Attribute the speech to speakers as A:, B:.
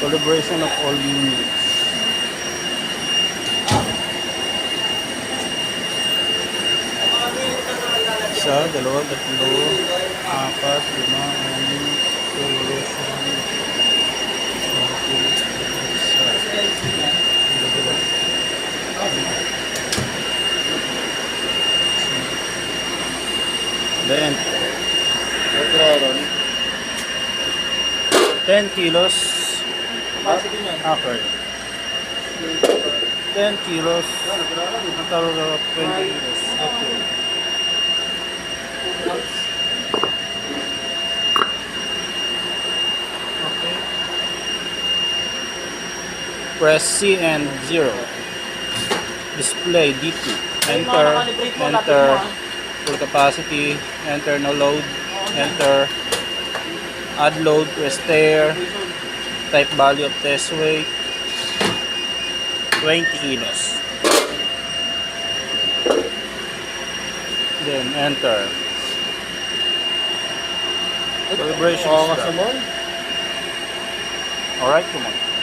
A: Calibration of all units. Isa, dalawa, tatlo, apat, lima, anim, tulo, siyam, sampu, isa, dalawa, 10 kilos. Okay. 10 kilos. Total of 20 kilos. Okay. Okay. Press C and 0. Display D2. Enter. Enter. Full capacity. Enter no load. Enter. Add load. Press there. Type value of test weight. 20 kilos. Then enter. Calibration is done. Alright, come on.